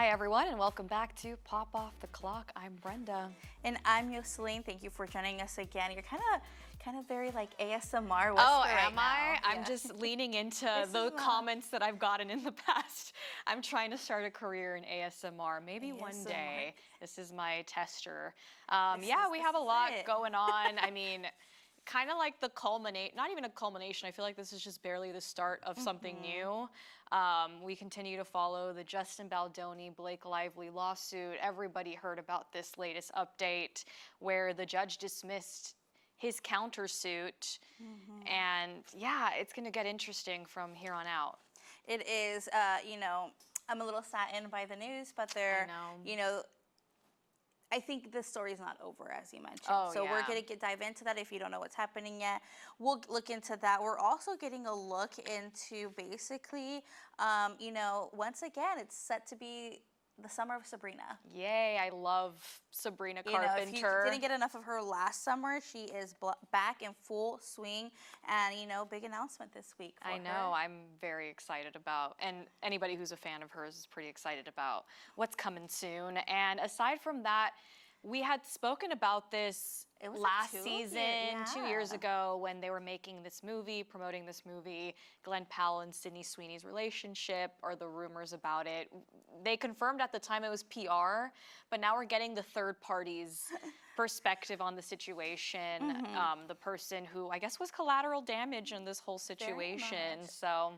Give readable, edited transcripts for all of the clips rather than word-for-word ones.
Hi everyone, and welcome back to Pop Off the Clock. I'm Brenda. And I'm Yoseline. Thank you for joining us again. You're kind of very like ASMR. Oh, right am I? now. I'm Yeah. just leaning into the comments that I've gotten in the past. I'm trying to start a career in ASMR. Maybe one day. This is my tester. Yeah, we have a lot going on. I mean, kind of like the culminate, not even a culmination. I feel like this is just barely the start of something new. We continue to follow the Justin Baldoni, Blake Lively lawsuit. Everybody heard about this latest update where the judge dismissed his countersuit. And yeah, it's going to get interesting from here on out. It is, you know, I'm a little saddened by the news, but you know, I think the story's not over, as you mentioned. So we're going to dive into that if you don't know what's happening yet. We'll look into that. We're also getting a look into basically, you know, once again, it's set to be the summer of Sabrina. Yay, I love Sabrina Carpenter. You know, if you didn't get enough of her last summer, she is back in full swing, and, you know, big announcement this week for I know, I'm very excited about, and anybody who's a fan of hers is pretty excited about what's coming soon. And aside from that, we had spoken about this last season, 2 years ago, when they were making this movie, promoting this movie, Glen Powell and Sydney Sweeney's relationship, or the rumors about it. They confirmed at the time it was PR, but now we're getting the third party's perspective on the situation. The person who I guess was collateral damage in this whole situation. So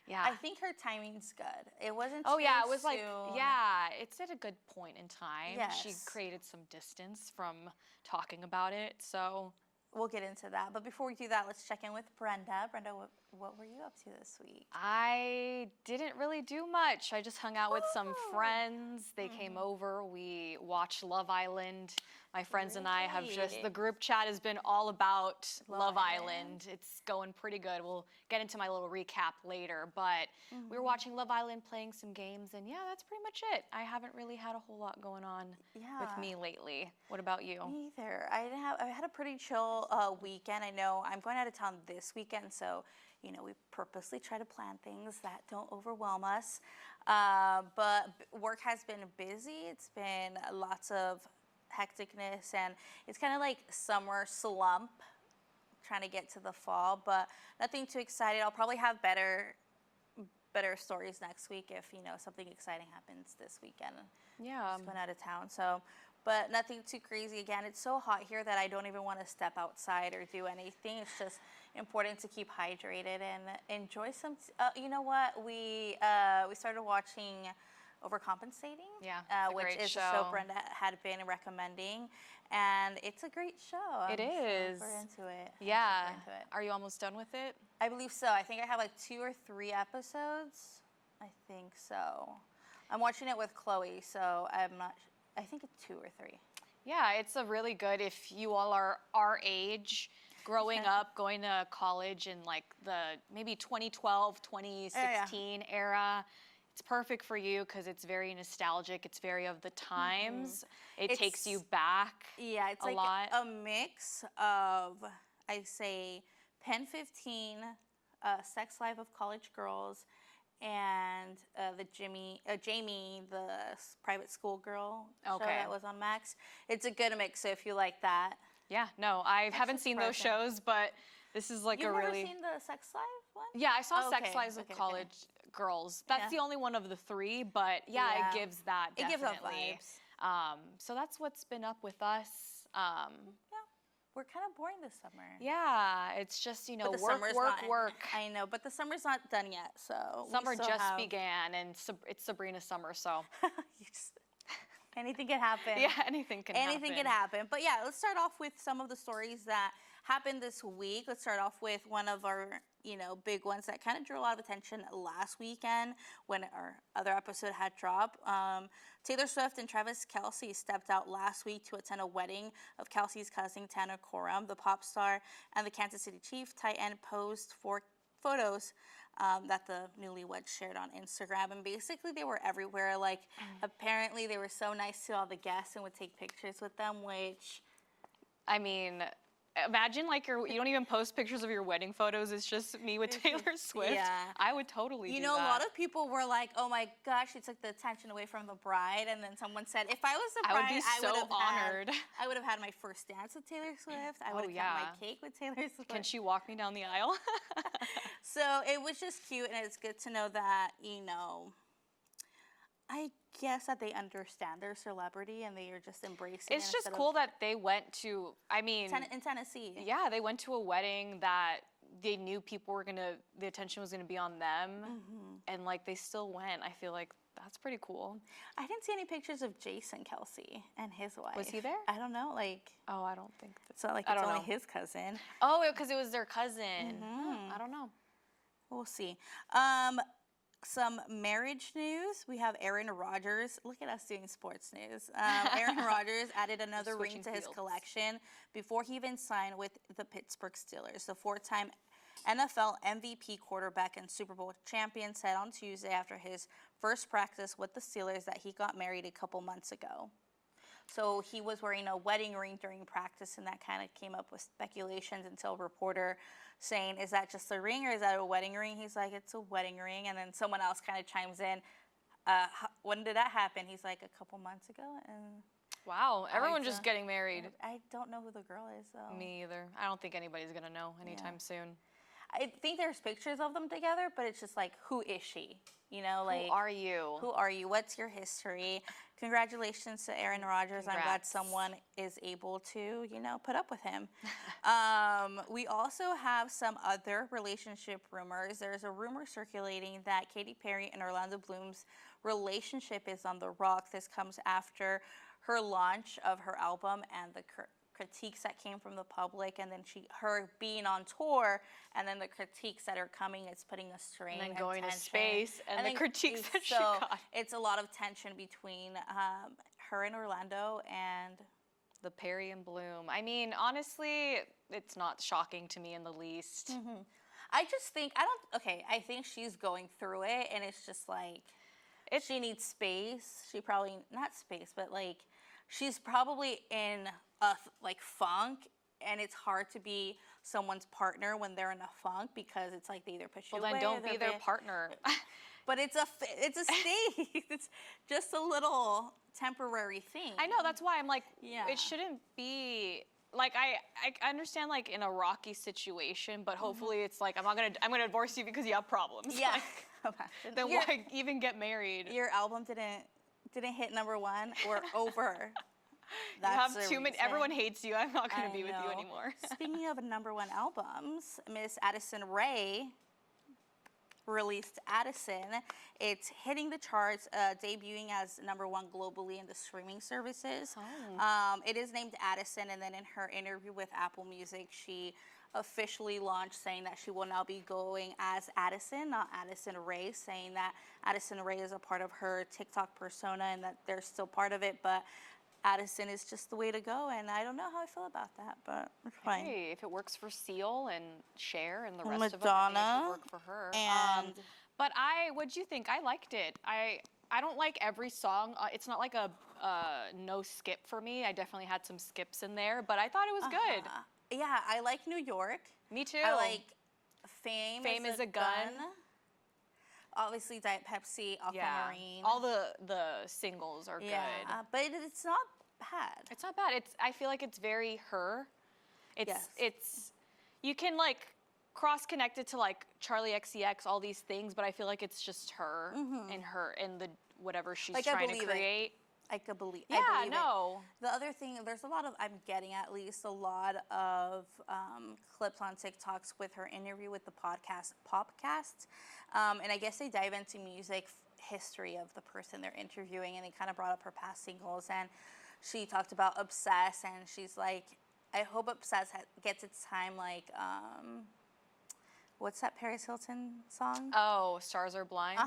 yeah. I think her timing's good. It wasn't Oh too yeah, it was soon. like, yeah, it's at a good point in time. Yes. She created some distance from talking about it, so. We'll get into that. But before we do that, let's check in with Brenda. Brenda, what were you up to this week? I didn't really do much. I just hung out with some friends. They came over. We watched Love Island. My friends and I have just, the group chat has been all about Love Island. It's going pretty good. We'll get into my little recap later, but we were watching Love Island, playing some games, and yeah, that's pretty much it. I haven't really had a whole lot going on with me lately. What about you? Me either. I had a pretty chill weekend. I know I'm going out of town this weekend, so, you know, we purposely try to plan things that don't overwhelm us. But work has been busy. It's been lots of hecticness, and it's kind of like summer slump, trying to get to the fall, but nothing too exciting. I'll probably have better stories next week if, you know, something exciting happens this weekend. Yeah. Just went out of town, so, but nothing too crazy. Again, it's so hot here that I don't even want to step outside or do anything. It's just important to keep hydrated and enjoy some, you know what, we started watching Overcompensating, which is a show Brenda had been recommending, and it's a great show. It is. We're into it. Yeah. Are you almost done with it? I believe so. I think I have like 2 or 3 episodes. I think so. I'm watching it with Chloe, so I'm not. I think it's 2 or 3. Yeah, it's a really good, if you all are our age, growing up, going to college in like the maybe 2012, 2016 era. It's perfect for you because it's very nostalgic. It's very of the times. It takes you back. Yeah, it's like a mix of, I say, Pen 15, Sex Life of College Girls, and the Jamie, the private school girl show that was on Max. It's a good mix, so if you like that. Yeah, no, I haven't seen those shows, but this is like You've a really. You've never seen the Sex Life one? Yeah, I saw Sex Lives of College Girls. That's the only one of the 3, but yeah, it gives that definitely. It gives that vibes. So that's what's been up with us. Yeah, we're kind of boring this summer. Yeah, it's just, you know, work. I know, but the summer's not done yet, so. Summer just began, and it's Sabrina summer, so. Anything can happen. Yeah, anything can happen. Anything can happen. But yeah, let's start off with some of the stories that happened this week. Let's start off with one of our, you know, big ones that kind of drew a lot of attention last weekend when our other episode had dropped. Taylor Swift and Travis Kelce stepped out last week to attend a wedding of Kelce's cousin Tanner Coram. The pop star and the Kansas City Chiefs tight end posed for photos that the newlyweds shared on Instagram, and basically they were everywhere. Like, apparently they were so nice to all the guests and would take pictures with them, which, I mean, Imagine like you don't even post pictures of your wedding photos. It's just me with Taylor Swift. Yeah. I would totally do You know, that. a lot of people were like, "Oh my gosh, she took the attention away from the bride." And then someone said, "If I was the I bride, would be so honored. I would have had my first dance with Taylor Swift. I would have yeah. had my cake with Taylor Swift." Can she walk me down the aisle? So it was just cute, and it's good to know that, I guess that they understand their celebrity and they are just embracing it. It's just cool that they went to, I mean, in Tennessee. yeah, they went to a wedding that they knew the attention was gonna be on them, and like they still went. I feel like that's pretty cool. I didn't see any pictures of Jason Kelce and his wife. Was he there? I don't know, like. Oh, I don't think It's not like I it's don't only know. his cousin. Oh, because it was their cousin. I don't know. We'll see. Some marriage news. We have Aaron Rodgers. Look at us doing sports news. Aaron Rodgers added another ring Switching to his fields. collection before he even signed with the Pittsburgh Steelers. The four-time NFL MVP quarterback and Super Bowl champion said on Tuesday after his first practice with the Steelers that he got married a couple months ago. So he was wearing a wedding ring during practice, and that kind of came up with speculations until a reporter saying, "Is that just a ring or is that a wedding ring?" He's like, "It's a wedding ring." And then someone else kind of chimes in, "When did that happen?" He's like, "A couple months ago." And Wow, everyone's just getting married. I don't know who the girl is, though. Me either. I don't think anybody's gonna know anytime soon. I think there's pictures of them together, but it's just like, who is she? Like, Who are you? Who are you? What's your history? Congratulations to Aaron Rodgers. I'm glad Congrats. someone is able to, put up with him. We also have some other relationship rumors. There's a rumor circulating that Katy Perry and Orlando Bloom's relationship is on the rocks. This comes after her launch of her album and the critiques that came from the public, and then her being on tour, and then the critiques that are coming, it's putting a strain And then going to tension. space, and the critiques that she So got. it's a lot of tension between her and Orlando, and The Perry and Bloom. I mean, honestly, it's not shocking to me in the least. I just think I think she's going through it, and it's just like she needs space. She probably not space, but like she's probably in a funk, and it's hard to be someone's partner when they're in a funk because it's like they either push you Well, away. then don't or be their partner. But it's a state. It's just a little temporary thing. I know, that's why I'm like, Yeah. it shouldn't be like I understand like in a rocky situation, but hopefully it's like I'm gonna divorce you because you have problems. Yeah. Like, then why even get married? Your album didn't hit #1 or over. You have That's too the many. reason. Everyone hates you. I'm not gonna I be with you know. anymore. Speaking of #1 albums, Miss Addison Rae released Addison. It's hitting the charts, debuting as #1 globally in the streaming services. It is named Addison, and then in her interview with Apple Music, she officially launched saying that she will now be going as Addison, not Addison Rae, saying that Addison Rae is a part of her TikTok persona and that they're still part of it, but Addison is just the way to go, and I don't know how I feel about that, but it's fine. Hey, if it works for Seal and Cher and the rest Madonna, of them, I think it should work for her. and- But what'd you think? I liked it. I don't like every song. It's not like a no skip for me. I definitely had some skips in there, but I thought it was good. Yeah, I like New York. Me too. I like Fame is a Gun. Obviously, Diet Pepsi, Aquamarine. All the singles are good. But it's not bad. It's not bad. I feel like it's very her. Yes. It's you can like cross connect it to like Charlie XCX, all these things, but I feel like it's just her and her and the whatever she's Like, I trying to believe it. create. I could believe. Yeah, I believe no. It. The other thing, there's a lot of, I'm getting at least a lot of clips on TikToks with her interview with the Popcast. And I guess they dive into music history of the person they're interviewing, and they kind of brought up her past singles. And she talked about Obsess, and she's like, I hope Obsess gets its time like, what's that Paris Hilton song? Oh, Stars Are Blind.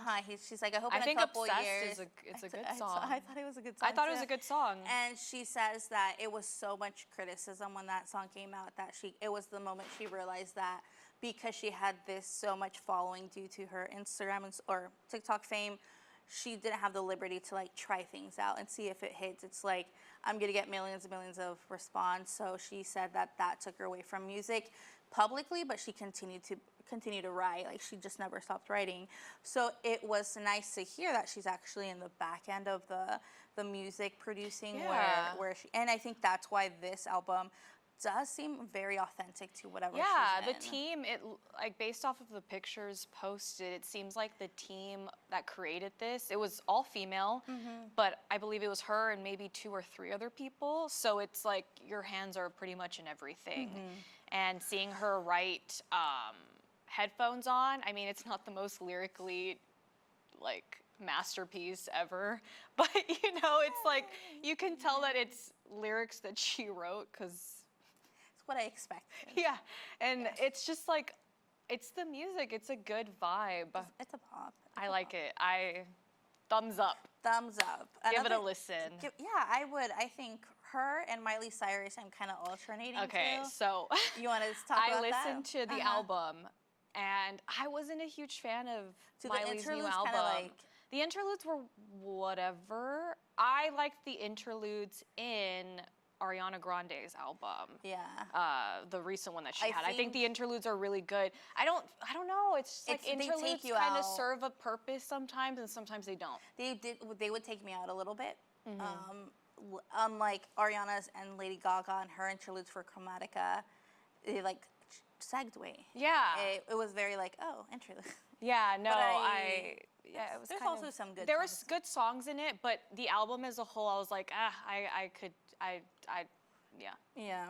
She's like, I hope I in think a couple Obsessed years. is a good I song. thought it was a good song. I thought it was too. a good song. And she says that it was so much criticism when that song came out that it was the moment she realized that because she had this so much following due to her Instagram or TikTok fame, she didn't have the liberty to like try things out and see if it hits. It's like, I'm going to get millions and millions of response. So she said that took her away from music publicly, but she continued to write. Like, she just never stopped writing. So it was nice to hear that she's actually in the back end of the music producing, where she, and I think that's why this album does seem very authentic to whatever she's in. The team, like, based off of the pictures posted, it seems like the team that created this, it was all female, but I believe it was her and maybe 2 or 3 other people. So it's like your hands are pretty much in everything. And seeing her write headphones on, I mean, it's not the most lyrically, like, masterpiece ever, but you know, it's like, you can tell that it's lyrics that she wrote, because what I expected. Yeah, and it's just like, it's the music. It's a good vibe. It's a pop. I like it. Thumbs up. Thumbs up. Give it a listen. Yeah, I would. I think her and Miley Cyrus, I'm kind of alternating Okay, to. so you want to talk about that? I listened to the album, and I wasn't a huge fan of Miley's new album. Like, the interludes were whatever. I liked the interludes in Ariana Grande's album. Yeah. The recent one that she had. I think the interludes are really good. I don't know. It's just like interludes kind of serve a purpose sometimes, and sometimes they don't. They would take me out a little bit. Unlike Ariana's and Lady Gaga and her interludes for Chromatica, they like segued away. Yeah. It was very like, oh, interlude. Yeah, no, it was there's kind also some good There songs. was good songs in it, but the album as a whole, I was like, Yeah.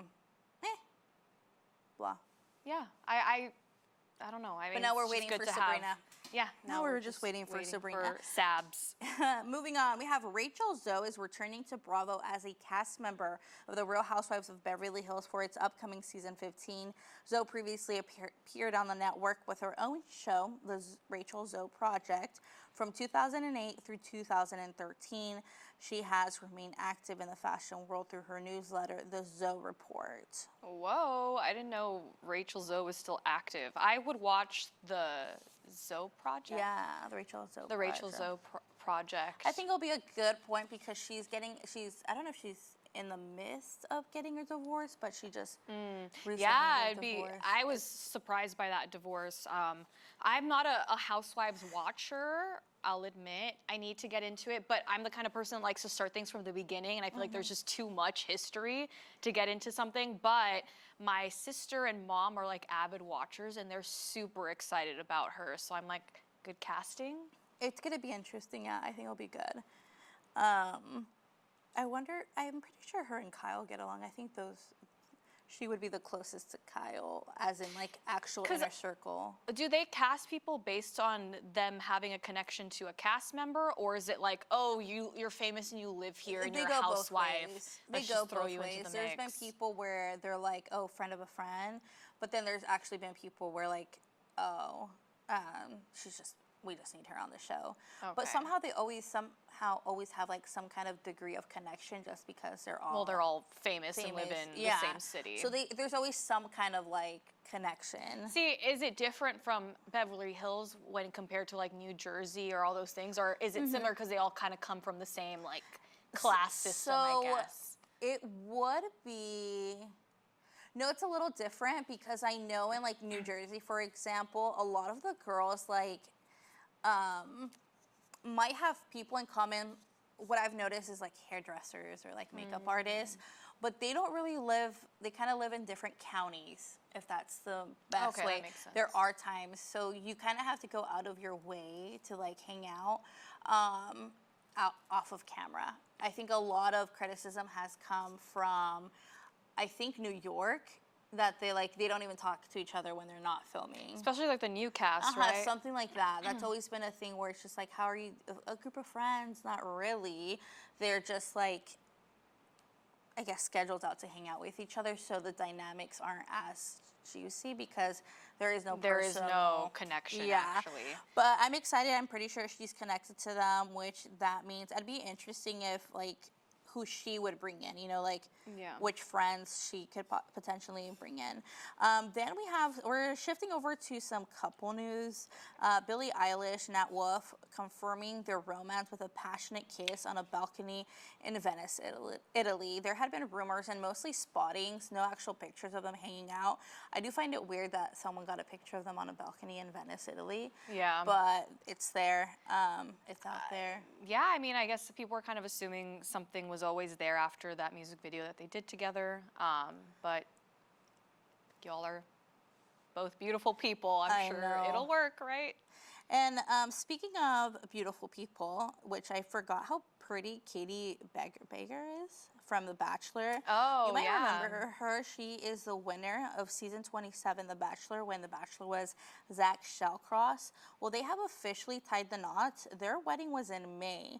Blah. Yeah, I don't know. I mean, but now we're it's waiting just good for to Sabrina. have. Yeah. Now we're just waiting for Sabrina. For Sabs. Moving on, we have Rachel Zoe is returning to Bravo as a cast member of The Real Housewives of Beverly Hills for its upcoming season 15. Zoe previously appeared on the network with her own show, The Rachel Zoe Project. From 2008 through 2013, she has remained active in the fashion world through her newsletter, The Zoe Report. Whoa, I didn't know Rachel Zoe was still active. I would watch the Zoe Project. Yeah, the Rachel Zoe. The Rachel Zoe Project. I think it'll be a good point because I don't know if she's in the midst of getting a divorce, but she just recently divorced. I was surprised by that divorce. I'm not a Housewives watcher, I'll admit. I need to get into it, but I'm the kind of person that likes to start things from the beginning, and I feel like there's just too much history to get into something. But my sister and mom are like avid watchers, and they're super excited about her. So I'm like, good casting? It's going to be interesting. Yeah, I think it'll be good. I wonder, I'm pretty sure her and Kyle get along. I think she would be the closest to Kyle, as in like actual inner circle. Do they cast people based on them having a connection to a cast member, or is it like, oh, you're famous and you live here and you're a housewife? They go both ways. There's been people where they're like, oh, friend of a friend, but then there's actually been people where like, oh, we just need her on the show. Okay. But somehow they always have like some kind of degree of connection just because they're all famous and live in the same city. So there's always some kind of like connection. See, is it different from Beverly Hills when compared to like New Jersey or all those things, or is it similar because they all kind of come from the same like class system, I guess? It would be. No, it's a little different because I know in like New Jersey, for example, a lot of the girls like might have people in common. What I've noticed is like hairdressers or like makeup artists, but they don't really they kind of live in different counties, if that's the best way. That makes sense. There are times, so you kind of have to go out of your way to like hang out, off of camera. I think a lot of criticism has come from, I think, New York, that they don't even talk to each other when they're not filming. Especially like the new cast, right? Something like that. That's always been a thing where it's just like, how are you, a group of friends? Not really. They're just like, I guess, scheduled out to hang out with each other, so the dynamics aren't as juicy because there is no connection, actually. But I'm excited. I'm pretty sure she's connected to them, which that means it'd be interesting if like who she would bring in, you know, like Yeah. which friends she could potentially bring in. Then we're shifting over to some couple news. Billie Eilish, Nat Wolff confirming their romance with a passionate kiss on a balcony in Venice, Italy. There had been rumors and mostly spottings, no actual pictures of them hanging out. I do find it weird that someone got a picture of them on a balcony in Venice, Italy. Yeah. But it's there. It's out there. Yeah, I mean, I guess people were kind of assuming something was always there after that music video that they did together. But y'all are both beautiful people. I'm sure know. it'll work, right? And speaking of beautiful people, which I forgot how pretty Katie Baker is from The Bachelor. Oh, you might yeah. remember her. She is the winner of season 27, The Bachelor, when The Bachelor was Zach Shallcross. Well, they have officially tied the knot. Their wedding was in May.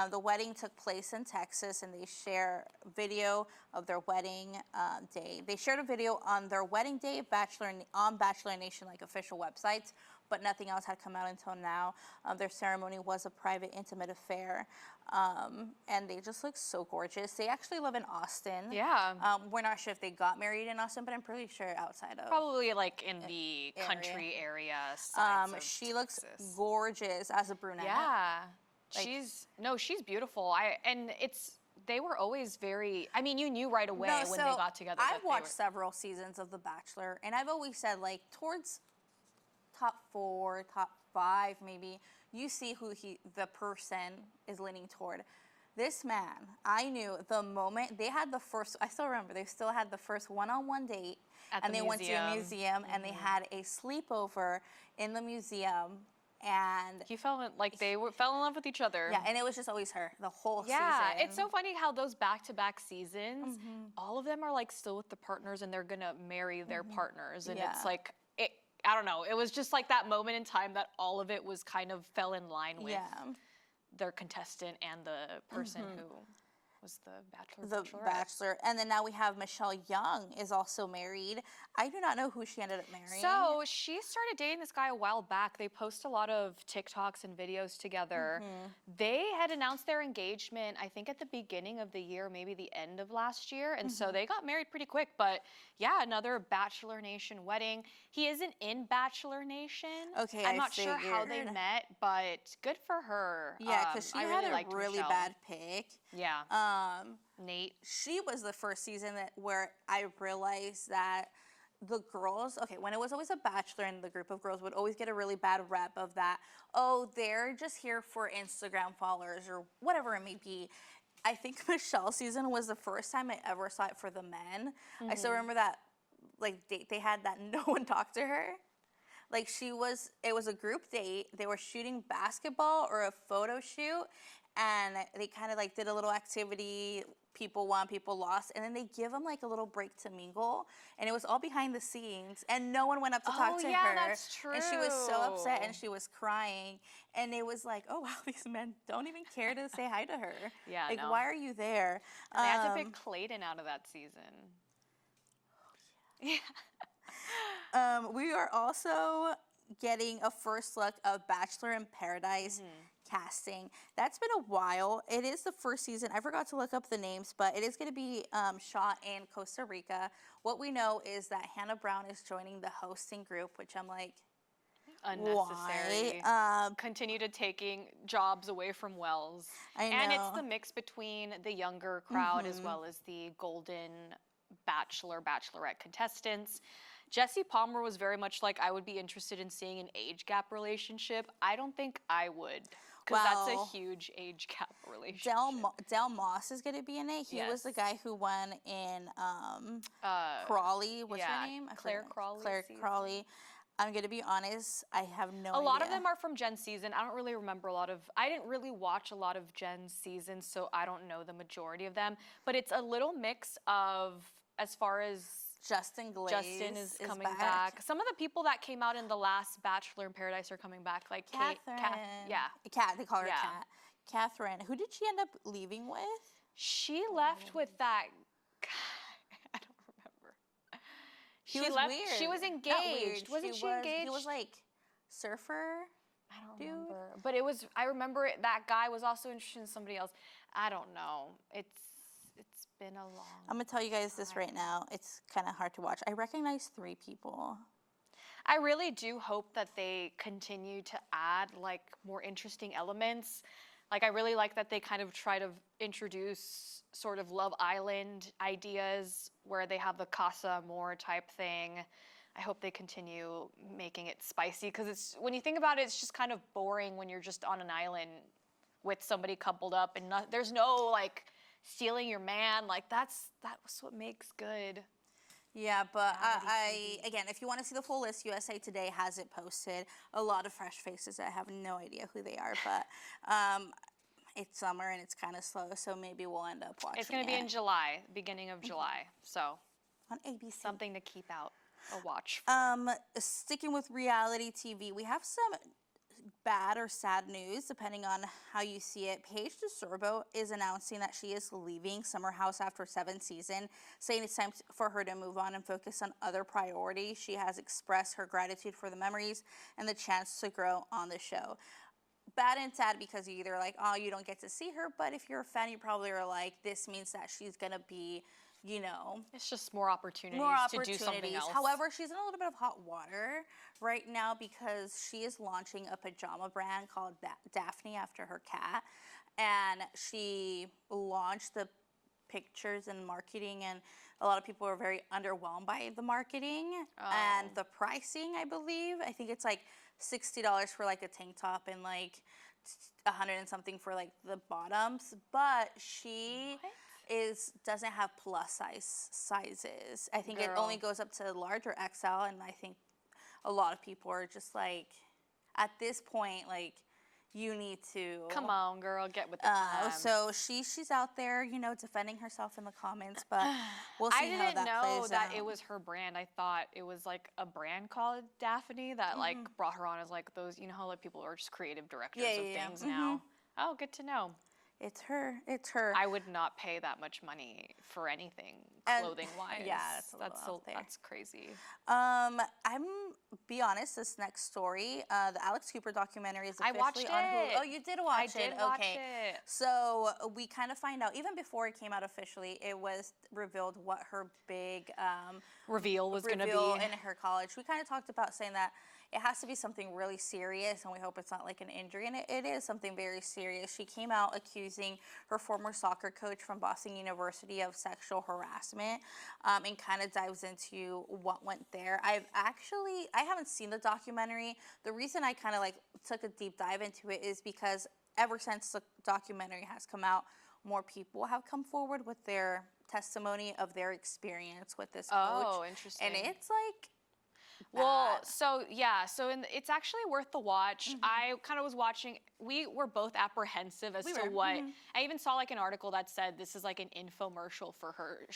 The wedding took place in Texas, and they share video of their wedding day. They shared a video on their wedding day on Bachelor Nation, like official websites, but nothing else had come out until now. Their ceremony was a private, intimate affair, and they just look so gorgeous. They actually live in Austin. Yeah. We're not sure if they got married in Austin, but I'm pretty sure outside of. Probably like in the country area. She looks gorgeous as a brunette. Yeah. Like- she's beautiful. They were always very, I mean, you knew right away when they got together. I've watched several seasons of The Bachelor, and I've always said, like, towards top 4, top 5, maybe, you see who the person is leaning toward. This man, I knew the moment they had the first, I still remember, they still had the first one-on-one date, and they went to a museum, and they had a sleepover in the museum, and he fell in love with each other. yeah, and it was just always her the whole season. Yeah, it's so funny how those back-to-back seasons, all of them are like still with the partners, and they're gonna marry their partners, and it's like I don't know. It was just like that moment in time that all of it was kind of fell in line with their contestant and the person who was the Bachelor. And then now we have Michelle Young is also married. I do not know who she ended up marrying. So she started dating this guy a while back. They post a lot of TikToks and videos together. They had announced their engagement, I think at the beginning of the year, maybe the end of last year. And so they got married pretty quick. But yeah, another Bachelor Nation wedding. He isn't in Bachelor Nation. Okay, I'm not sure how they met, but good for her. Yeah, because she had a really bad pick. Yeah. Nate. She was the first season where I realized that the girls, when it was always a bachelor and the group of girls would always get a really bad rep of that, oh, they're just here for Instagram followers or whatever it may be. I think Michelle's season was the first time I ever saw it for the men. I still remember that, like, date they had that no one talked to her. Like, it was a group date. They were shooting basketball or a photo shoot, and they kind of like did a little activity. People won, people lost, and then they give them like a little break to mingle, and it was all behind the scenes, and no one went up to talk to her. Oh, yeah, that's true. And she was so upset, and she was crying, and it was like, oh wow, these men don't even care to say hi to her. Yeah, like, no. why are you there? And they had to pick Clayton out of that season. Yeah. We are also getting a first look of Bachelor in Paradise casting. That's been a while. It is the first season. I forgot to look up the names, but it is going to be shot in Costa Rica. What we know is that Hannah Brown is joining the hosting group, which I'm like, unnecessary. why? Continue to taking jobs away from Wells. I know. And it's the mix between the younger crowd as well as the golden Bachelor, Bachelorette contestants. Jesse Palmer was very much like, I would be interested in seeing an age gap relationship. I don't think I would, because that's a huge age gap relationship. Del Moss is going to be in it. He was the guy who won in Crawley. What's her name? Claire Crawley. Claire Crawley. I'm going to be honest, I have no idea. A lot of them are from Jen's season. I don't really remember I didn't really watch a lot of Jen's seasons, so I don't know the majority of them. But it's a little mix of, as far as Justin is coming back. Some of the people that came out in the last Bachelor in Paradise are coming back, like Catherine. Kat, they call her Kat. Catherine. Who did she end up leaving with? She left with that guy. I don't remember. He was weird. She was engaged. Wasn't she engaged? He was like surfer. I don't remember. But I remember that guy was also interested in somebody else. I don't know. it's been a long I'm gonna tell you guys this right now. It's kind of hard to watch. I recognize 3 people. I really do hope that they continue to add like more interesting elements. Like I really like that they kind of try to introduce sort of Love Island ideas where they have the Casa Amor type thing. I hope they continue making it spicy because it's when you think about it, it's just kind of boring when you're just on an island with somebody coupled up and there's no like stealing your man. Like that's what makes good. Yeah, but Reality TV. again, if you want to see the full list, USA Today has it posted. A lot of fresh faces. I have no idea who they are, but it's summer and it's kind of slow, so maybe we'll end up watching. It's going to be in July, beginning of July. So on ABC. something to keep out a watch. Sticking with reality TV, we have some bad or sad news, depending on how you see it. Paige DeSorbo is announcing that she is leaving Summer House after 7th season, saying it's time for her to move on and focus on other priorities. She has expressed her gratitude for the memories and the chance to grow on the show. Bad and sad because you either like, oh, you don't get to see her, but if you're a fan, you probably are like, this means that she's gonna be, you know, It's just more opportunities, to do something else. However, she's in a little bit of hot water right now because she is launching a pajama brand called Daphne after her cat. And she launched the pictures and marketing, and a lot of people are very underwhelmed by the marketing and the pricing, I believe. I think it's like $60 for like a tank top and like 100 and something for like the bottoms. But she doesn't have plus sizes. I think it only goes up to large or XL, and I think a lot of people are just like, at this point, like, you need to Come on, girl, get with the times. So she's out there, you know, defending herself in the comments, but we'll see how that plays out. I didn't know that it was her brand. I thought it was like a brand called Daphne that like brought her on as like those, you know how like people are just creative directors of things now. Oh, good to know. It's her. It's her. I would not pay that much money for anything clothing wise. Yeah, that's crazy. I'm be honest. This next story, the Alex Cooper documentary is officially I watched on Hulu. it. Oh, you did watch it. I did watch okay. it. So we kind of find out even before it came out officially, it was revealed what her big reveal was going to be in her college. We kind of talked about saying that it has to be something really serious, and we hope it's not like an injury, and it is something very serious. She came out accusing her former soccer coach from Boston University of sexual harassment, and kind of dives into what went there. I haven't seen the documentary. The reason I kind of like took a deep dive into it is because ever since the documentary has come out, more people have come forward with their testimony of their experience with this coach. Oh, interesting. And it's like, well, so it's actually worth the watch. I kind of was watching. We were both apprehensive as to what. I even saw like an article that said this is like an infomercial for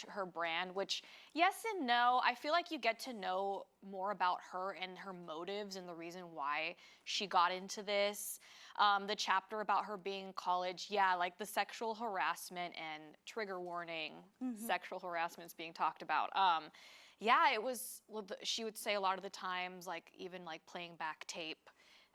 her brand, which yes and no. I feel like you get to know more about her and her motives and the reason why she got into this. The chapter about her being in college, like the sexual harassment and trigger warning, sexual harassment is being talked about. It was, she would say a lot of the times, like even like playing back tape,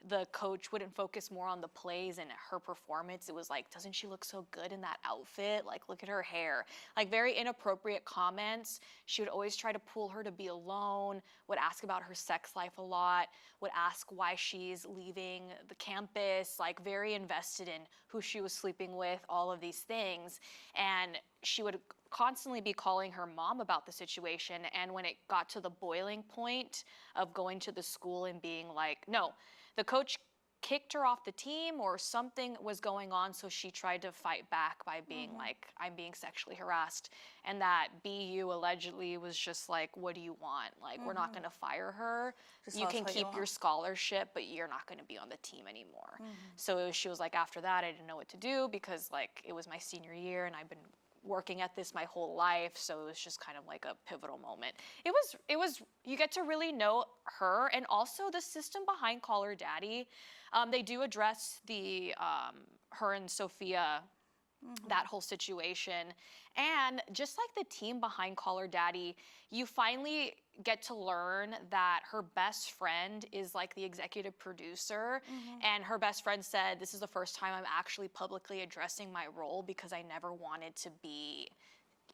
the coach wouldn't focus more on the plays and her performance. It was like, doesn't she look so good in that outfit? Like, look at her hair. Like very inappropriate comments. She would always try to pull her to be alone, would ask about her sex life a lot, would ask why she's leaving the campus, like very invested in who she was sleeping with, all of these things. And she would constantly be calling her mom about the situation. And when it got to the boiling point of going to the school and being like, no, the coach kicked her off the team or something was going on, so she tried to fight back by being like, I'm being sexually harassed. And that BU allegedly was just like, what do you want? Like, we're not gonna fire her. You can keep your scholarship, but you're not gonna be on the team anymore. So she was like, after that, I didn't know what to do because like it was my senior year and I've been working at this my whole life, so it was just kind of like a pivotal moment. It was you get to really know her and also the system behind Call Her Daddy. They do address the her and Sophia, that whole situation. And just like the team behind Call Her Daddy, you finally get to learn that her best friend is like the executive producer. And her best friend said, this is the first time I'm actually publicly addressing my role because I never wanted to be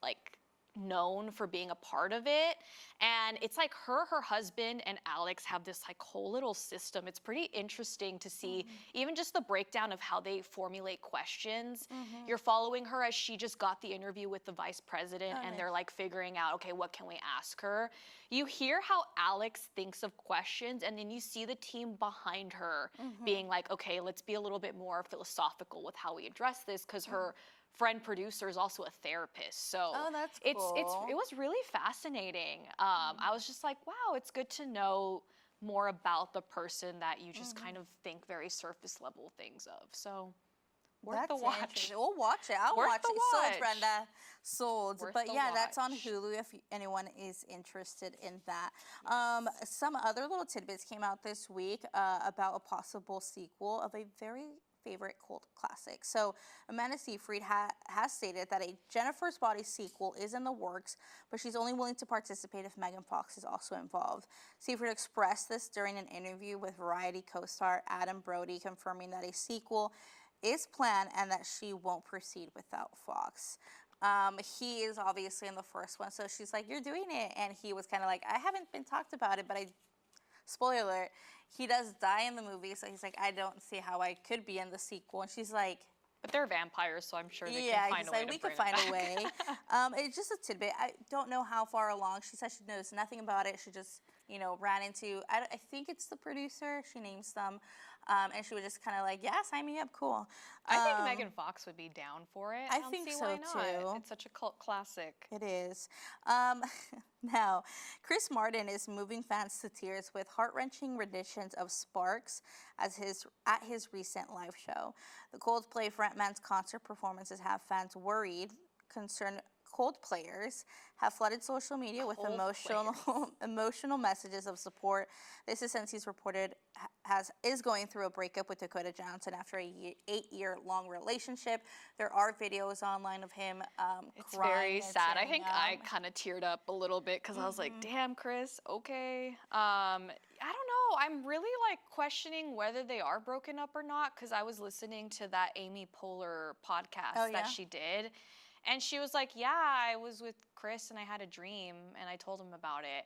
like known for being a part of it. And it's like her husband, and Alex have this like whole little system. It's pretty interesting to see even just the breakdown of how they formulate questions. You're following her as she just got the interview with the vice president, and they're like figuring out, okay, what can we ask her? You hear how Alex thinks of questions, and then you see the team behind her being like, okay, let's be a little bit more philosophical with how we address this, because her friend producer is also a therapist. So that's cool. it was really fascinating. I was just like, wow, it's good to know more about the person that you just kind of think very surface level things of. So worth the watch. We'll watch it. I'll Worth watch the it. Sold, watch. Brenda. Sold. Worth But the yeah, that's on watch. Hulu if anyone is interested in that. Some other little tidbits came out this week about a possible sequel of a very favorite cult classic. So Amanda Seyfried has stated that a Jennifer's Body sequel is in the works, but she's only willing to participate if Megan Fox is also involved. Seyfried expressed this during an interview with Variety co-star Adam Brody, confirming that a sequel is planned and that she won't proceed without Fox. He is obviously in the first one, so she's like, you're doing it. And he was kind of like, I haven't been talked about it, but spoiler alert, he does die in the movie, so he's like, I don't see how I could be in the sequel. And she's like, but they're vampires, so I'm sure they can find a way to we bring could find it a back. way. It's just a tidbit. I don't know how far along. She said she knows nothing about it. She just, ran into, I think it's the producer. She names them. And she was just kind of like, yeah, sign me up, cool. I think Megan Fox would be down for it. I don't think see so, why not. too. It's such a cult classic. It is. Now, Chris Martin is moving fans to tears with heart-wrenching renditions of Sparks at his recent live show. The Coldplay frontman's concert performances have fans worried. Concerned Coldplayers have flooded social media with emotional messages of support. This is since he's reported is going through a breakup with Dakota Johnson after a 8-year-long relationship. There are videos online of him It's crying. very sad. I think I up. kind of teared up a little bit because I was like, damn, Chris, okay. I don't know. I'm really like questioning whether they are broken up or not, because I was listening to that Amy Poehler podcast that she did. And she was like, yeah, I was with Chris and I had a dream and I told him about it.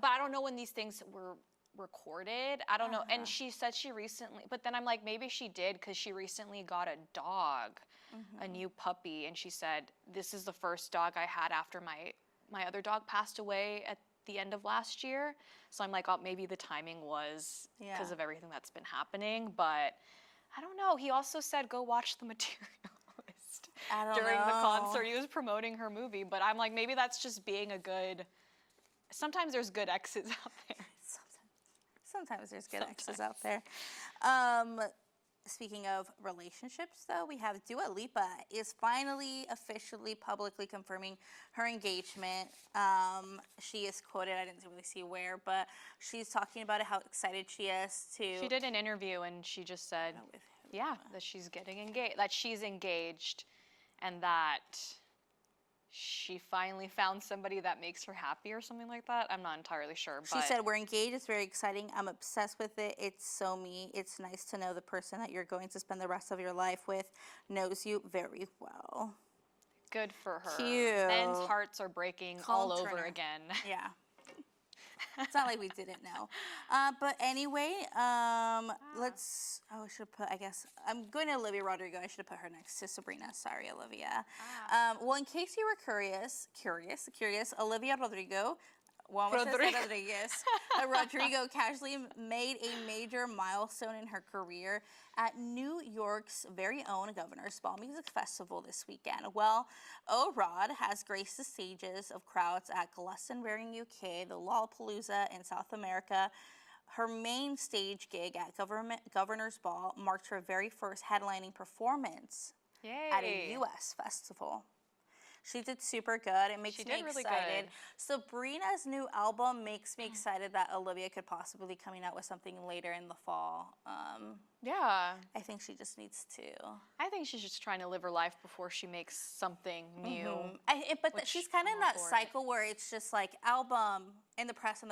But I don't know when these things were recorded. I don't know. And she said she recently, but then I'm like, maybe she did, because she recently got a dog, a new puppy. And she said, this is the first dog I had after my other dog passed away at the end of last year. So I'm like, oh, maybe the timing was because of everything that's been happening. But I don't know. He also said, go watch the material. During the concert, he was promoting her movie, but I'm like, maybe that's just being a good. Sometimes there's good exes out there. Sometimes there's good exes out there. Speaking of relationships, though, we have Dua Lipa is finally officially publicly confirming her engagement. She is quoted, I didn't really see where, but she's talking about it, how excited she is to. She did an interview and she just said, that she's getting engaged, that she's engaged, and that she finally found somebody that makes her happy or something like that. I'm not entirely sure. She said, we're engaged. It's very exciting. I'm obsessed with it. It's so me. It's nice to know the person that you're going to spend the rest of your life with knows you very well. Good for her. Cute. Ben's hearts are breaking all over again. Yeah. It's not like we didn't know. But anyway, let's, I should have put, I guess, I'm going to Olivia Rodrigo. I should have put her next to Sabrina. Sorry, Olivia. Well, in case you were curious, Olivia Rodrigo, Rodrigo casually made a major milestone in her career at New York's very own Governor's Ball Music Festival this weekend. Well, O-Rod has graced the stages of crowds at Glastonbury in UK, the Lollapalooza in South America. Her main stage gig at Governor's Ball marked her very first headlining performance at a U.S. festival. She did super good. It makes me excited. Really good. Sabrina's new album makes me excited that Olivia could possibly be coming out with something later in the fall. Yeah. I think she just needs to. I think she's just trying to live her life before she makes something new. But she's kind of in that cycle where it's just like album, in the press,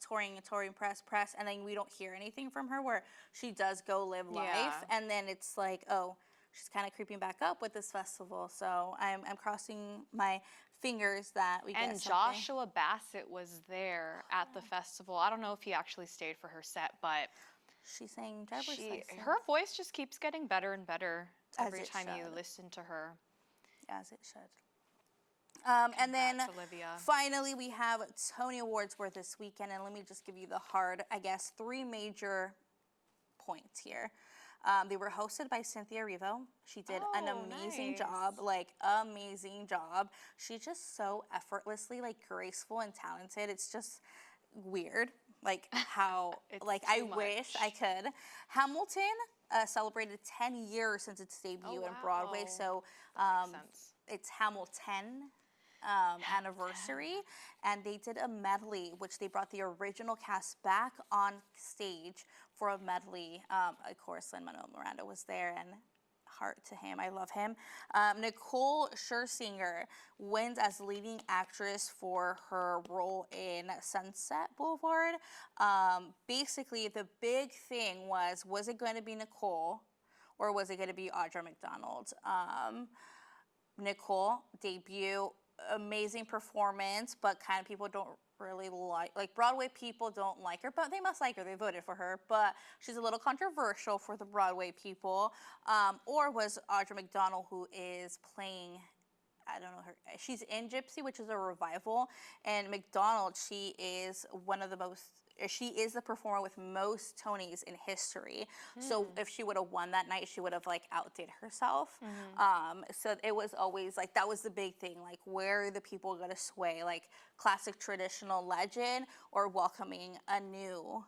touring, press, and then we don't hear anything from her, where she does go live life, and then it's like, oh, she's kind of creeping back up with this festival. So I'm crossing my fingers that we get And something. Joshua Bassett was there at the festival. I don't know if he actually stayed for her set, but She sang driver's license. her voice just keeps getting better and better As every it time you should. listen to her. As it should. And then Congrats, Olivia. finally we have Tony Awards were this weekend, and let me just give you the hard, I guess, 3 major points here. They were hosted by Cynthia Erivo. She did an amazing nice. job, like amazing job. She's just so effortlessly like graceful and talented. It's just weird, like how It's like I too wish much. I could. Hamilton celebrated 10 years since its debut in Broadway, wow. so That makes sense. it's Hamilton anniversary, and they did a medley, which they brought the original cast back on stage for a medley. Of course, Lin-Manuel Miranda was there, and heart to him, I love him. Nicole Scherzinger wins as leading actress for her role in Sunset Boulevard. Basically, the big thing was it going to be Nicole, or was it going to be Audra McDonald? Nicole, debut, amazing performance, but kind of people don't really like Broadway people don't like her, but they must like her. They voted for her, but she's a little controversial for the Broadway people. Or was Audra McDonald, who is playing, I don't know her, she's in Gypsy, which is a revival, and McDonald, she is the performer with most Tonys in history. So if she would have won that night, she would have like outdid herself. So it was always like, that was the big thing. Like, where are the people going to sway? Like classic traditional legend, or welcoming a new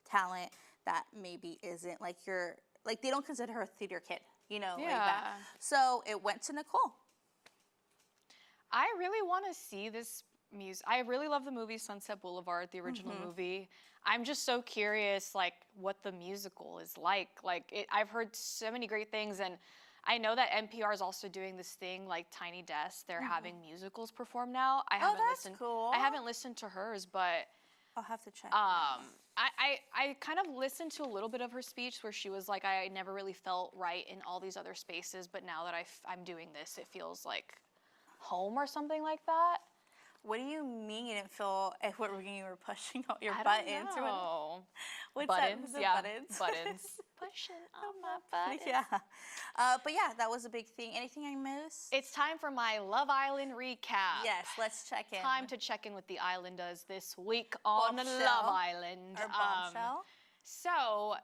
talent that maybe isn't like they don't consider her a theater kid, like that. So it went to Nicole. I really want to see this music. I really love the movie Sunset Boulevard, the original movie. I'm just so curious, like, what the musical is like. I've heard so many great things, and I know that NPR is also doing this thing, like Tiny Desk. They're having musicals performed now. That's cool. I haven't listened to hers, but I'll have to check. I kind of listened to a little bit of her speech where she was like, I never really felt right in all these other spaces, but now that I'm doing this, it feels like home or something like that. What do you mean you didn't feel when you were pushing out your I buttons? don't know. What's Buttons, that? yeah, Buttons. buttons. Pushing on my buttons. Yeah. But yeah, that was a big thing. Anything I missed? It's time for my Love Island recap. Yes, let's check in. Time to check in with the Islanders this week on Bombshell. Love Island. Our bombshell. So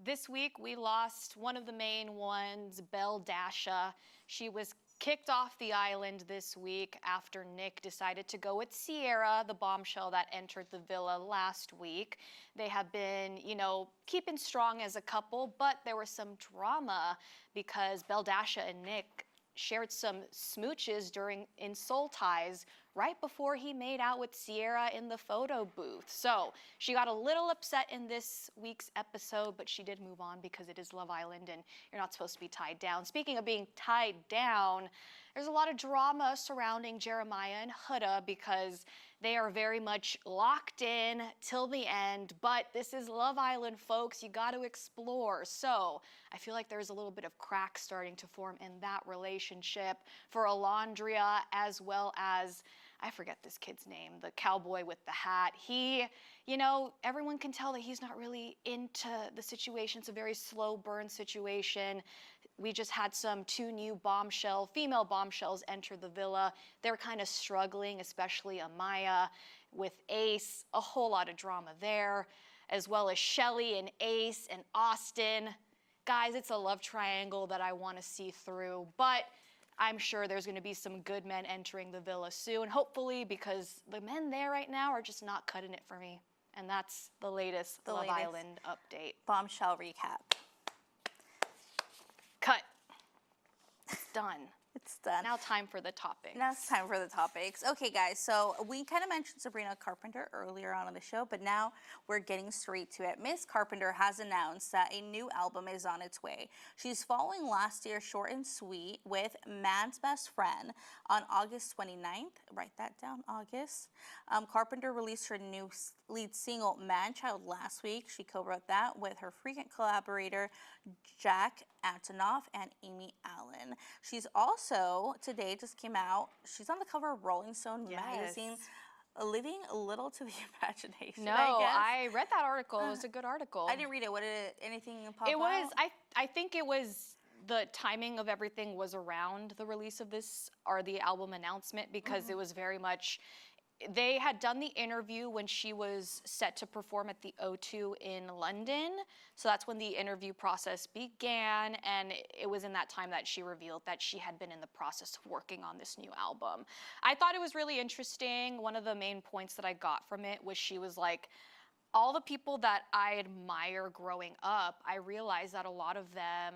this week we lost one of the main ones, Belle Dasha. She was kicked off the island this week after Nick decided to go with Sierra, the bombshell that entered the villa last week. They have been, keeping strong as a couple, but there was some drama because Belle Dasha and Nick shared some smooches in Soul Ties right before he made out with Sierra in the photo booth. So she got a little upset in this week's episode, but she did move on because it is Love Island and you're not supposed to be tied down. Speaking of being tied down, there's a lot of drama surrounding Jeremiah and Huda because they are very much locked in till the end, but this is Love Island, folks. You got to explore. So I feel like there's a little bit of crack starting to form in that relationship for Alondria, as well as, I forget this kid's name, the cowboy with the hat. He, everyone can tell that he's not really into the situation. It's a very slow burn situation. We just had two new female bombshells enter the villa. They're kind of struggling, especially Amaya with Ace. A whole lot of drama there, as well as Shelly and Ace and Austin. Guys, it's a love triangle that I want to see through, but I'm sure there's going to be some good men entering the villa soon, hopefully, because the men there right now are just not cutting it for me. And that's the latest Love Island update. Bombshell recap. Cut. It's done. It's done. Now time for the topics. Now it's time for the topics. Okay, guys, so we kind of mentioned Sabrina Carpenter earlier on in the show, but now we're getting straight to it. Miss Carpenter has announced that a new album is on its way. She's following last year's Short and Sweet with Man's Best Friend on August 29th. Write that down, August. Carpenter released her new lead single, Man Child, last week. She co-wrote that with her frequent collaborator, Jack Antonoff and Amy Allen. She's also also, today just came out, she's on the cover of Rolling Stone magazine, leaving a little to the imagination, No, I guess. I read that article. It was a good article. I didn't read it. What did it, anything pop It was, out? I think it was, the timing of everything was around the release of this, or the album announcement, because it was very much, they had done the interview when she was set to perform at the O2 in London. So that's when the interview process began. And it was in that time that she revealed that she had been in the process of working on this new album. I thought it was really interesting. One of the main points that I got from it was she was like, all the people that I admire growing up, I realized that a lot of them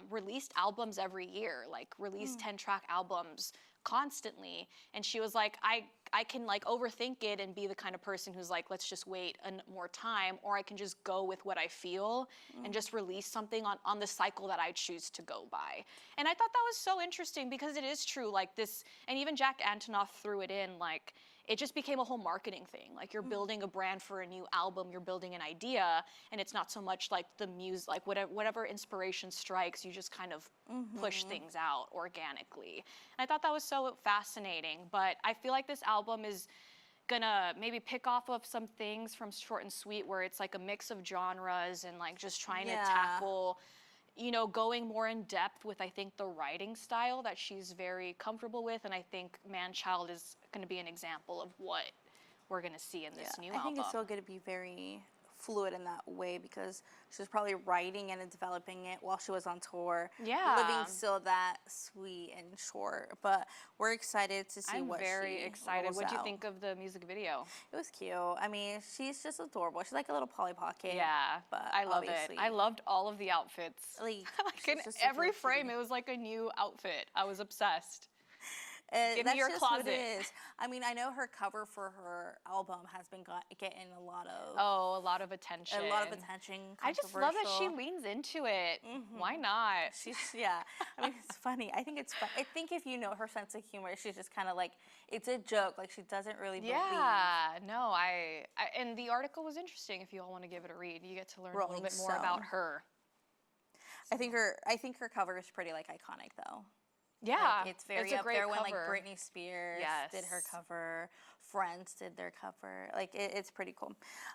released albums every year, like released 10-track albums constantly. And she was like, I can like overthink it and be the kind of person who's like, let's just wait more time, or I can just go with what I feel and just release something on the cycle that I choose to go by. And I thought that was so interesting, because it is true, like this, and even Jack Antonoff threw it in, like, it just became a whole marketing thing. Like, you're building a brand for a new album, you're building an idea, and it's not so much like the music, like whatever inspiration strikes, you just kind of push things out organically. And I thought that was so fascinating. But I feel like this album is gonna maybe pick off of some things from Short and Sweet, where it's like a mix of genres and like just trying to tackle, you know, going more in depth with, I think, the writing style that she's very comfortable with. And I think Man Child is going to be an example of what we're going to see in this new album. I think it's still going to be very fluid in that way, because she was probably writing and developing it while she was on tour. Yeah. Living still that sweet and short. But we're excited to see what she I'm very excited. What do you out. think of the music video? It was cute. I mean, she's just adorable. She's like a little Polly Pocket. Yeah, but I love it. I loved all of the outfits. Like in every frame, it was like a new outfit. I was obsessed. Give me your closet. What it is. I mean, I know her cover for her album has been getting a lot of a lot of attention. A lot of attention. I just love that she leans into it. Why not? She's I mean, it's funny. I think it's fun. I think if you know her sense of humor, she's just kind of like, it's a joke. Like, she doesn't really believe. Yeah. No. And the article was interesting. If you all want to give it a read, you get to learn a little bit more about her. I think her cover is pretty like iconic though. Yeah, like, it's very up there when like Britney Spears did her cover, Friends did their cover. Like it's pretty cool.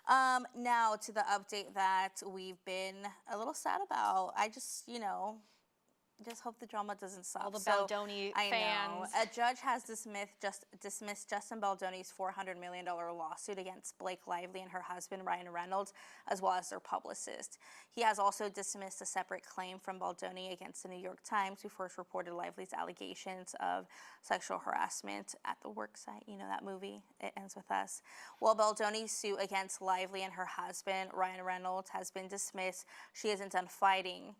Now to the update that we've been a little sad about. I just just hope the drama doesn't stop. All the Baldoni fans. Know. A judge has dismissed Justin Baldoni's $400 million lawsuit against Blake Lively and her husband, Ryan Reynolds, as well as their publicist. He has also dismissed a separate claim from Baldoni against the New York Times, who first reported Lively's allegations of sexual harassment at the work site. You know that movie, It Ends With Us. While Baldoni's suit against Lively and her husband, Ryan Reynolds, has been dismissed, she isn't done fighting.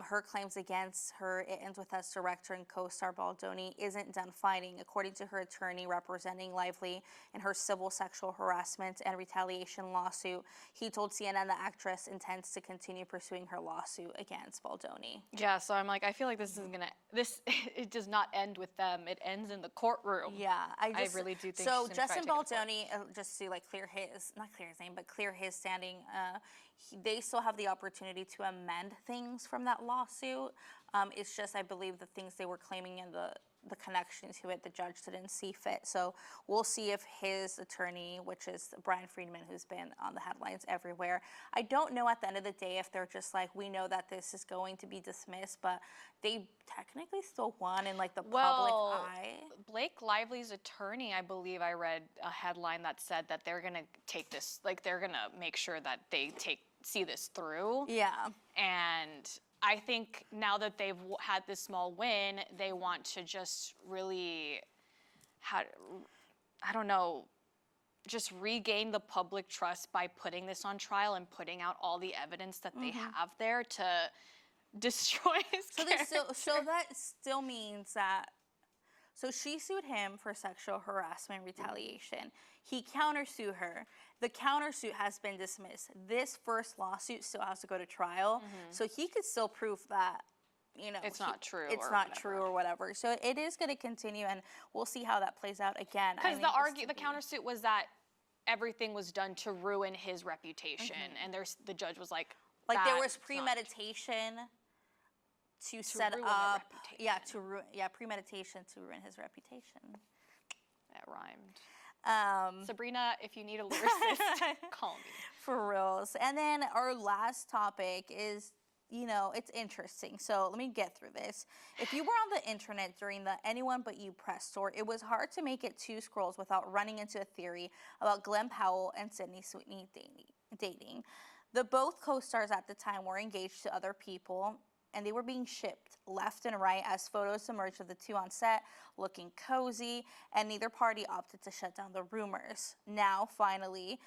Her claims against her It Ends With Us director and co-star Baldoni isn't done fighting. According to her attorney representing Lively in her civil sexual harassment and retaliation lawsuit, he told CNN the actress intends to continue pursuing her lawsuit against Baldoni. Yeah, so I'm like, I feel like it does not end with them. It ends in the courtroom. Yeah, I really do think so. Justin Baldoni, just to like clear his name, but clear his standing. They still have the opportunity to amend things from that lawsuit. It's just, I believe, the things they were claiming and the connection to it, the judge didn't see fit. So we'll see if his attorney, which is Brian Friedman, who's been on the headlines everywhere, I don't know at the end of the day if they're just like, we know that this is going to be dismissed, but they technically still won in like the public eye. Blake Lively's attorney, I believe I read a headline that said that they're gonna take this, like they're gonna make sure that they see this through. Yeah. And I think now that they've had this small win, they want to just really, I don't know, just regain the public trust by putting this on trial and putting out all the evidence that they have there to destroy his character. So that still means that, so she sued him for sexual harassment retaliation. He countersued her. The countersuit has been dismissed. This first lawsuit still has to go to trial. So he could still prove that, it's not true. It's not true or whatever. So it is going to continue, and we'll see how that plays out again. Because the countersuit was that everything was done to ruin his reputation, and the judge was like, there was premeditation. to set ruin their up, reputation. premeditation to ruin his reputation. That rhymed. Sabrina, if you need a lyricist, call me. For reals. And then our last topic is, it's interesting. So let me get through this. If you were on the internet during the Anyone But You press tour, it was hard to make it 2 scrolls without running into a theory about Glen Powell and Sydney Sweeney dating. The both co-stars at the time were engaged to other people, and they were being shipped left and right as photos emerged of the two on set, looking cozy, and neither party opted to shut down the rumors. Now, finally,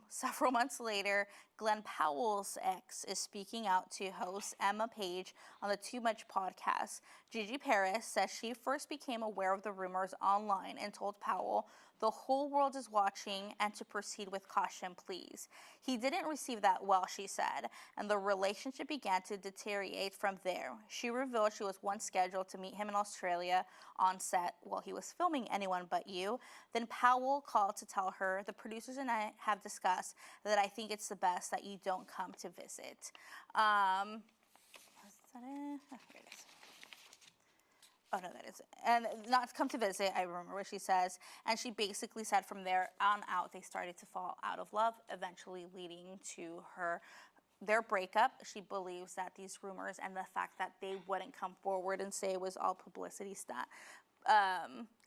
several months later, Glen Powell's ex is speaking out to host Emma Page on the Too Much podcast. Gigi Paris says she first became aware of the rumors online and told Powell, "The whole world is watching and to proceed with caution, please." He didn't receive that well, she said, and the relationship began to deteriorate from there. She revealed she was once scheduled to meet him in Australia on set while he was filming Anyone But You. Then Powell called to tell her, "The producers and I have discussed that I think it's the best that you don't come to visit." Is that it? Oh, here it is. Oh, no, that is it. And not come to visit, I remember what she says. And she basically said from there on out, they started to fall out of love, eventually leading to their breakup. She believes that these rumors and the fact that they wouldn't come forward and say it was all publicity stunt.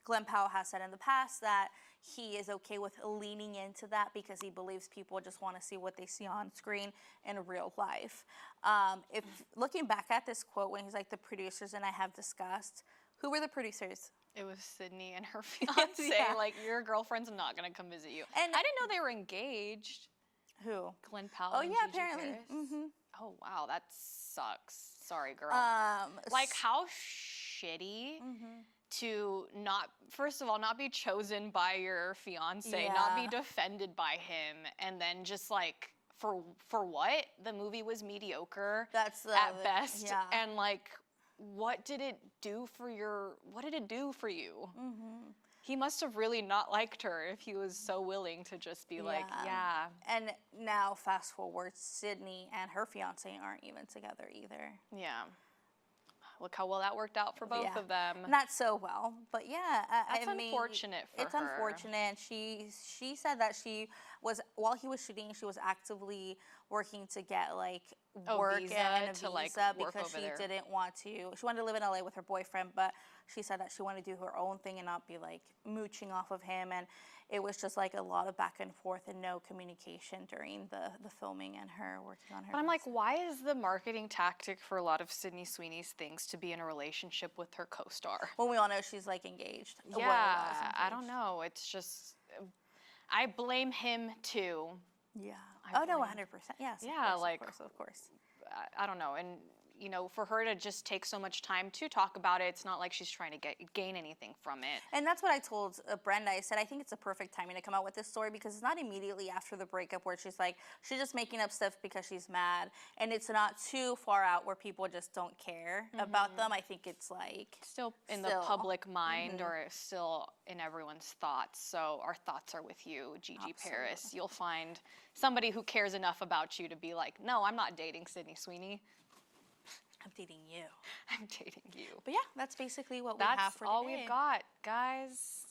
Glen Powell has said in the past that he is okay with leaning into that because he believes people just want to see what they see on screen in real life. If looking back at this quote when he's like, "The producers and I have discussed," who were the producers? It was Sydney and her fiance. Yeah. Like, your girlfriend's not going to come visit you. And I didn't know they were engaged. Who? Glen Powell Oh, and yeah, Gigi apparently. Paris. Mm-hmm. Oh, wow, that sucks. Sorry, girl. Like, how shitty to not, first of all, not be chosen by your fiance, not be defended by him, and then just like, for what? The movie was mediocre at best. Yeah. And like, what did it do for you? Mm-hmm. He must have really not liked her if he was so willing to just be like, yeah. And now, fast forward, Sydney and her fiance aren't even together either. Yeah. Look how well that worked out for both of them. Not so well, but yeah. That's unfortunate for her. It's unfortunate. She said that while he was shooting, she was actively working to get like work and a visa because she didn't want to. She wanted to live in LA with her boyfriend, but she said that she wanted to do her own thing and not be like mooching off of him. And it was just like a lot of back and forth and no communication during the filming and her working on her. But I'm like, why is the marketing tactic for a lot of Sydney Sweeney's things to be in a relationship with her co-star? When we all know she's like engaged. Yeah, I don't know. It's just, I blame him too. Yeah. Oh no, 100%. Yes. Yeah, of course. I don't know, and for her to just take so much time to talk about it, it's not like she's trying to gain anything from it. And that's what I told Brenda. I said, I think it's a perfect timing to come out with this story because it's not immediately after the breakup where she's just making up stuff because she's mad. And it's not too far out where people just don't care about them. I think it's like... Still in the public mind or still in everyone's thoughts. So our thoughts are with you, Gigi Paris. You'll find somebody who cares enough about you to be like, no, I'm not dating Sydney Sweeney. I'm dating you. I'm dating you. But yeah, that's basically what we have for today. That's all we've got, guys.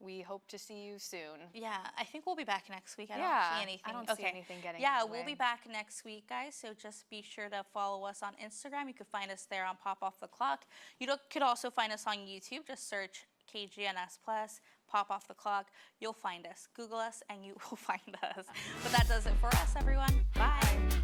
We hope to see you soon. Yeah, I think we'll be back next week. I don't see anything. I don't see anything getting Yeah, in the we'll way. be back next week, guys. So just be sure to follow us on Instagram. You can find us there on Pop Off the Clock. You could also find us on YouTube. Just search KGNS Plus, Pop Off the Clock. You'll find us. Google us, and you will find us. But that does it for us, everyone. Bye.